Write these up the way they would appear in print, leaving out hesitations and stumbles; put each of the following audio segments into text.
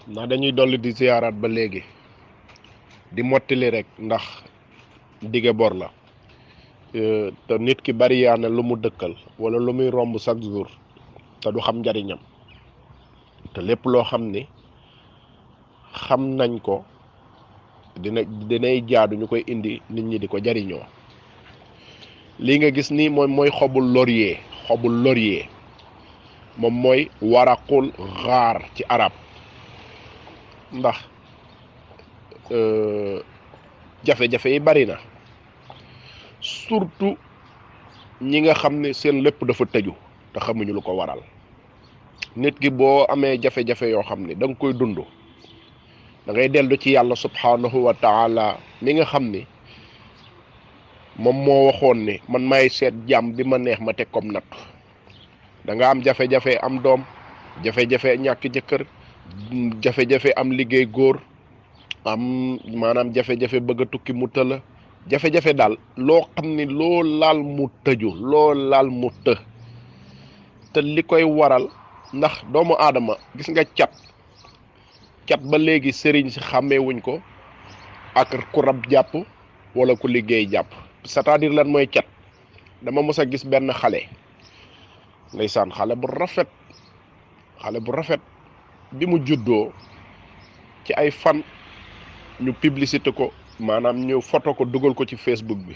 ndax dañuy dolli di ziyaaraat ba léegi di mottali rek ndax dige bor la te nit ki bari yaa ne lu mu dëkkal wala lu muy romb chaque jour te du xam njariñam te lépp loo xam ni xam nañ ko dinay jaadu ñu koy indi nit ñi di ko jariñoo. lii nga gis ni mooy xobul laurier moom mooy waraqul xaar ci arab ndax jafe-jafe yi bari na surtout ñi nga xam ne seen lépp dafa tëju te xamuñu lu ko waral. nit ki boo amee jafe-jafe yoo xam ne da nga koy dund da ngay dellu ci yàlla subhanahu wa taala mi nga xam ni moom moo waxoon ne man may seet jàmm bi ma neex ma teg comme natt. da nga am jafe-jafe am doom, jafe-jafe ñàkk jëkkër, jafe-jafe am liggéey góor, am maanaam jafe-jafe bëgg a tukki mu tëla, jafe-jafe daal loo xam ni loo laal mu tëju, loo laal mu të. te li koy waral ndax doomu aadama gis nga cat ba léegi sëriñ si xàmmeewuñ ko ak ku rab jàpp wala ku liggéey jàpp. c'est-à-dire lan mooy cat. dama mës a gis benn xale ndeysaan xale bu rafet bi mu juddoo ci ay fan ñu publicité ko, maanaam ñu photo ko dugal ko ci Facebook bi.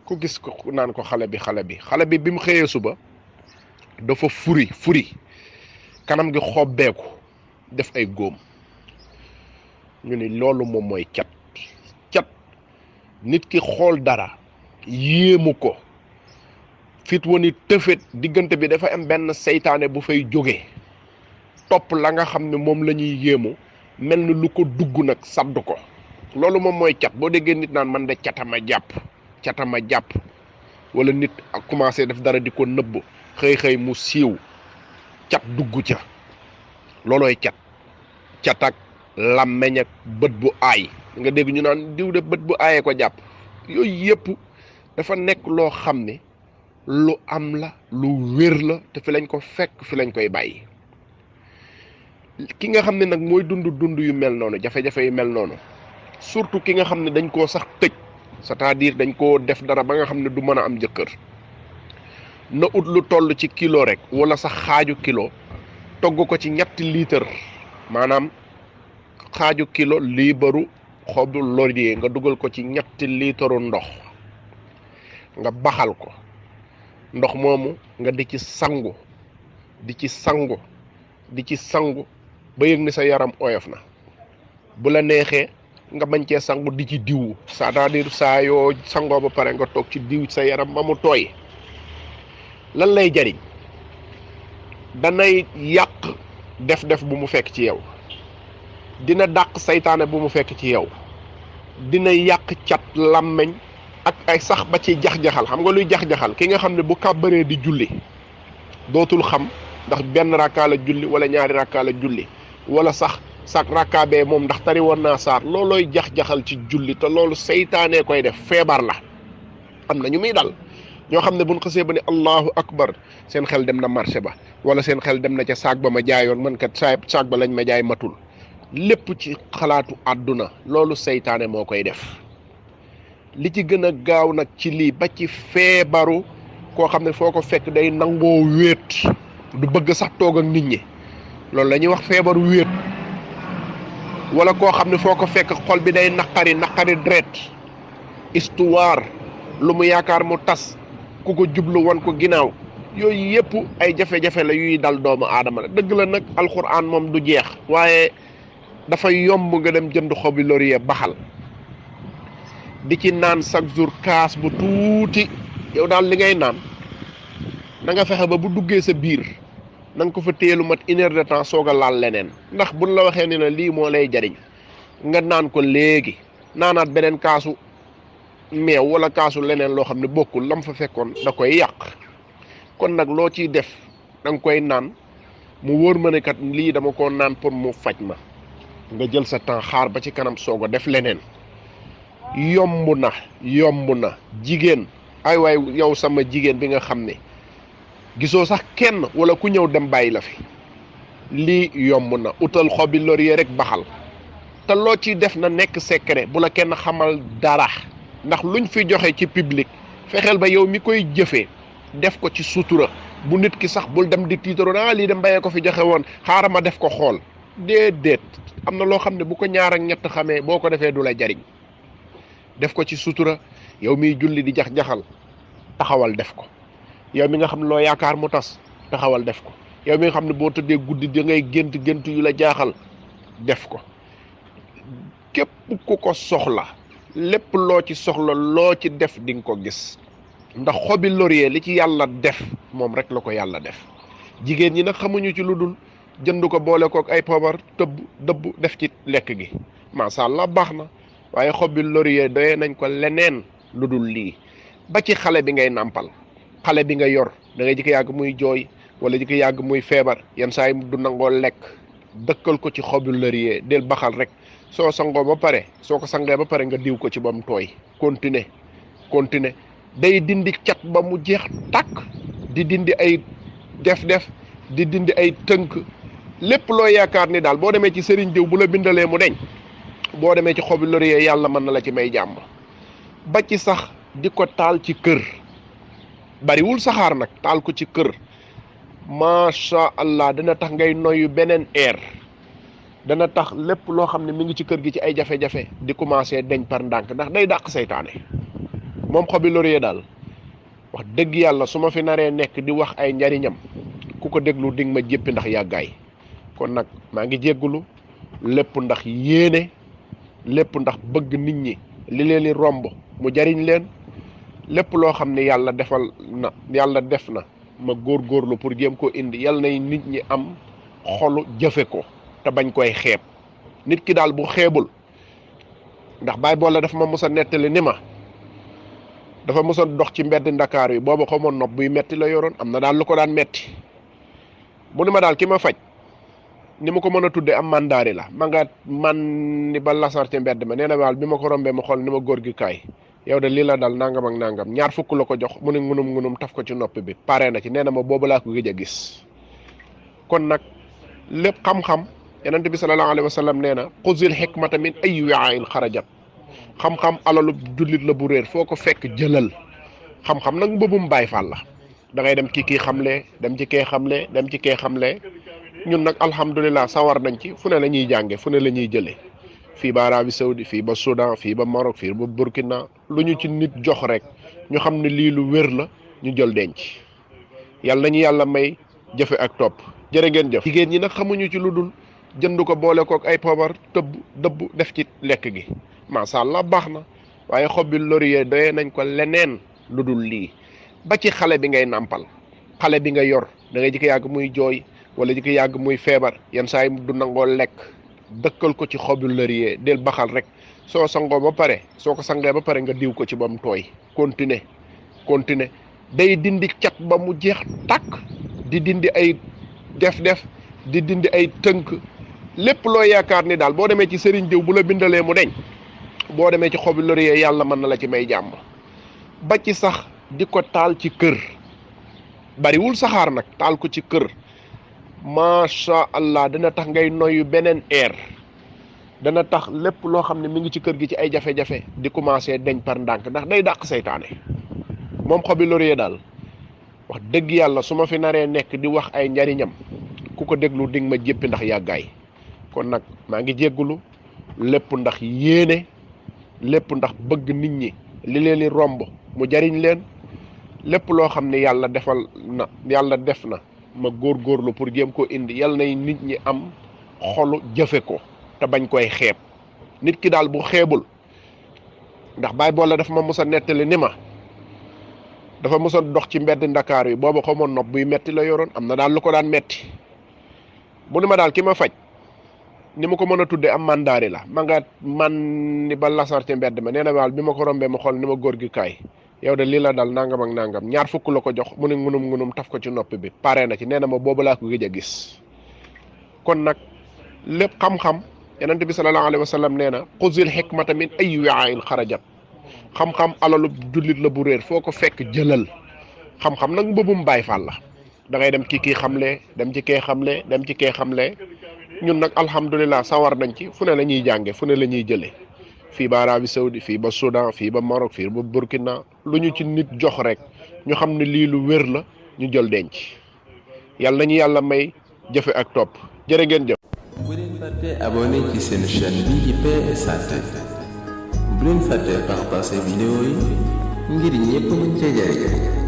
ku gis ko naan ko xale bi bi mu xëyee suba dafa furi kanam gi xobbeeku def ay góom. ñu ni loolu moom mooy cat nit ki xool dara yéemu ko fit woni tëfet diggante bi dafa am benn seytaane bu fay jóge topp la nga xam ne moom la ñuy yéemu mel ni lu ko dugg nag sadd ko. loolu moom mooy cat. boo déggee nit naan man de catama jàpp wala nit ak commencé def dara di ko nëbb xëy mu siiw cat dugg ca. loolooy cat ak làmmeñ ak bët bu aay nga dégg ñu naan diw de bët bu aayee ko jàpp. yooyu yëpp dafa nekk loo xam ne lu am la, lu wér la, te fi lañ ko fekk fi lañ koy bàyyi. ki nga xam ne nag mooy dund yu mel noonu, jafe-jafe yu mel noonu, surtout ki nga xam ne dañ koo sax tëj, c'est-à-dire dañ koo def dara ba nga xam ne du mën a am jëkkër, na ut lu toll ci kilo rek wala sax xaaju kilo togg ko ci 3 litre, maanaam xaaju kilo liibaru xobu laurier nga dugal ko ci 3 litre ndox, nga baxal ko. ndox moomu nga di ci sangu ba yëg ni sa yaram oyof na. bu la neexee nga bañ cee sangu di ci diw, c'est-à-dire saa yoo sangoo ba pare nga toog ci diw sa yaram ba mu tooy. lan lay jariñ? danay yàq def bu mu fekk ci yow, dina dàq saytaane bu mu fekk ci yow, dina yàq cat, làmmeñ ak ay sax ba ci jax-jaxal. xam nga luy jax-jaxal? ki nga xam ne bu kàbbaree di julli dootul xam ndax benn rakkaa la julli wala ñaari rakkaa la julli, wala sax rakkaa bee moom ndax tari woon naa saar. loolooy jax-jaxal ci julli, te loolu saytaanee koy def, feebar la. am na ñu muy dal ñoo xam ne buñ xasee ba ne allahu akbar seen xel dem na marché ba, wala seen xel dem na ca saag ba ma jaayoon, man kat saag ba lañ ma jaay matul. lépp ci xalaatu àdduna. loolu saytaane moo koy def. li ci gën a gaaw nag ci lii ba ci feebaru koo xam ne foo ko fekk day nangoo wéet, du bëgg sax toog ak nit ñi, loolu la ñuy wax feebaru wéet. wala koo xam ne foo ko fekk xol bi day naqari deret, histoire lu mu yaakaar mu tas, ku ko jublu wan ko ginnaaw. yooyu yëpp ay jafe-jafe la yuy dal doomu aadama la. dëgg la nag alxuraan moom du jeex, waaye dafa yomb nga dem jënd xobi laurier baxal di ci naan chaque jour kaas bu tuuti. yow daal li ngay naan na nga fexe ba bu duggee sa biir na nga ko fa téye lu mat 1 heure de temps soog a laal leneen. ndax buñ la waxee ni la lii moo lay jariñ nga naan ko léegi, naanaat beneen kaasu meew wala kaasu leneen loo xam ne bokkul lam fa fekkoon, da koy yàq. kon nag loo ciy def da nga koy naan mu wóor ma ne kat lii dama ko naan pour mu faj ma, nga jël sa temps xaar ba ci kanam soog a def leneen. yomb na jigéen, ay waay yow sama jigéen bi nga xam ne gisoo sax kenn wala ku ñëw dem bàyyi la fi, lii yomb na utal xobi laurier rek baxal te loo ci def na nekk secret bu la kenn xamal dara ndax luñ fi joxe ci public fexeel ba yow mi koy jëfee def ko ci sutura bu nit ki sax bul dem di tiitaro lii dem mbayee ko fi joxe woon xaaral ma def ko xool déedéet am na loo xam ne bu ko ñaar ak ñett xamee boo ko defee du la jariñ def ko ci sutura yow miy julli di jax-jaxal taxawal def ko yow mi nga xam ne loo yaakaar mu tas taxawal def ko yow mi nga xam ne boo tëddee guddi da ngay gént yu la jaaxal def ko képp ku ko soxla lépp loo ci soxla loo ci def di nga ko gis ndax xobi laurier li ci yàlla def moom rek la ko yàlla def jigéen ñi nag xamuñu ci lu dul jënd ko boole kook ay poobar dëbb def ci lekk gi macha allah baax na waaye xobi laurier doyee nañ ko leneen lu dul lii ba ci xale bi ngay nàmpal xale bi nga yor da ngay jikko yàgg muy jooy wala jikko yàgg muy feebar yenn saa yi du nangoo lekk dëkkal ko ci xobi laurier del baxal rek soo sangoo ba pare soo ko sangee ba pare nga diw ko ci ba mu tooy continuer day dindi cat ba mu jeex tàkk di dindi ay def-def di dindi ay tënk lépp loo yaakaar ni daal boo demee ci sëriñ diw bu la bindalee mu deñ boo demee ci xobi laurier yàlla mën na la ci may jàmm ba ci sax di ko taal ci kër bariwul saxaar nag taal ko ci kër macha allah dana tax ngay noyyu beneen air dana tax lépp loo xam ne mi ngi ci kër gi ci ay jafe-jafe di commencé deñ par ndànk ndax day dàq seytaane moom xobi laurier daal wax dëgg yàlla su ma fi naree nekk di wax ay njariñam ku ko déglu di nga ma jéppi ndax yàggaay kon nag maa ngi jéggulu lépp ndax yéene lépp ndax bëgg nit ñi li leen di romb mu jariñ leen lépp loo xam ne yàlla def na ma góorgóorlu pour jéem koo indi yàlla nay nit ñi am xolu jëfe ko te bañ koy xeeb nit ki daal bu xeebul ndax baay boole dafa ma mos a nettali ni ma dafa mos a dox ci mbedd Ndakaar yi booba xaw ma nopp buy metti la yoroon am na daal lu ko daan metti mu ni ma daal ki ma faj ni ma ko mën a tuddee am mandaari la ma nga man ni ba lasar ci mbedd ma nee na daal bi ma ko rombee ma xool ni ma góor gi kaay yow de lii la dal nangam ak nangam ñaar fukk la ko jox mu ne ngunum taf ko ci nopp bi pare na ci nee na ma boobu laa ko gëj a gis kon nag lépp xam-xam yonent bi sallallahu alayhi wa sallam nee na xuzil hikmata min ayyi wi'ain xarajat xam-xam alalu jullit la bu réer foo ko fekk jëlal xam-xam nag mbëbum Baay Faal la da ngay dem kii xamle dem ci kee xamle dem ci kee xamle ñun nag alhamdulilah sawar nañ ci fu ne la ñuy jànge fu ne la ñuy jëlee fii ba Arabie Saoudi fii ba Soudan fii ba Maroc fii ba Burkina lu ñu ci nit jox rek ñu xam ne lii lu wér la ñu jël denc yàlla nañu yàlla may jëfe ak topp jërë ngeen jëf. jigéen ñi nag xamuñu ci lu dul jënd ko boole kook ay poobar dëbb def ci lekk gi macha allah baax na waaye xobi laurier doyee nañ ko leneen lu dul lii ba ci xale bi ngay nàmpal xale bi nga yor da ngay jikko yàgg muy jooy wala jikko yàgg muy feebar yenn saa yi du nangoo lekk dëkkal ko ci xobi laurier del baxal rek soo sangoo ba pare soo ko sangee ba pare nga diw ko ci ba mu tooy continuer day dindi cat ba mu jeex tàkk di dindi ay def-def di dindi ay tënk lépp loo yaakaar ni daal boo demee ci sëriñ diw bu la bindalee mu deñ boo demee ci xobi laurier yàlla mën na la ci may jàmm ba ci sax di ko taal ci kër bariwul saxaar nag taal ko ci kër macha allah dana tax ngay noyyu beneen air dana tax lépp loo xam ne mi ngi ci kër gi ci ay jafe-jafe di commencé deñ par ndànk ndax day dàq seytaane moom xobi laurier daal wax dëgg yàlla su ma fi naree nekk di wax ay njariñam ku ko déglu di nga ma jéppi ndax yàggaay kon nag maa ngi jéggulu lépp ndax yéene lépp ndax bëgg nit ñi li leen di romb mu jariñ leen lépp loo xam ne yàlla def na ma góorgóorlu pour jéem koo indi yàlla nay nit ñi am xolu jëfe ko te bañ koy xeeb nit ki daal bu xeebul ndax baay boole dafa ma mos a nettali ni ma dafa mos a dox ci mbedd Ndakaar yi booba xaw ma nopp buy metti la yoroon am na daal lu ko daan metti mu ni ma daal ki ma faj ni ma ko mën a tuddee am mandaari la ma nga man ni ba lasar ci mbedd ma nee na daal bi ma ko rombee ma xool ni ma góor gi kaay yow de lii la dal nangam ak nangam ñaar fukk la ko jox mu ne ngunum taf ko ci nopp bi pare na ci nee na ma boobu laa ko gëj a gis kon nag lépp xam-xam yonent bi sallallahu alayhi wa sallam nee na xuzil hikmata min ayyi wi'ain xarajat xam-xam alalu jullit la bu réer foo ko fekk jëlal xam-xam nag mbëbum Baay Faal la da ngay dem ci kii xamle dem ci kee xamle dem ci kee xamle ñun nag alhamdulilah sawar nañ ci fu ne la ñuy jànge fu ne la ñuy jëlee fii ba Arabie Saoudi fii ba Soudan fii ba Maroc fii ba Burkina lu ñu ci nit jox rek ñu xam ne lii lu wér la ñu jël denc yàlla nañu yàlla may jëfe ak topp jërë ngeen jëf. bu leen fàtte abonné ci seen chaîne bii di PSA TV bu leen fàtte partager vidéo yi ngir ñépp mën cee jariñ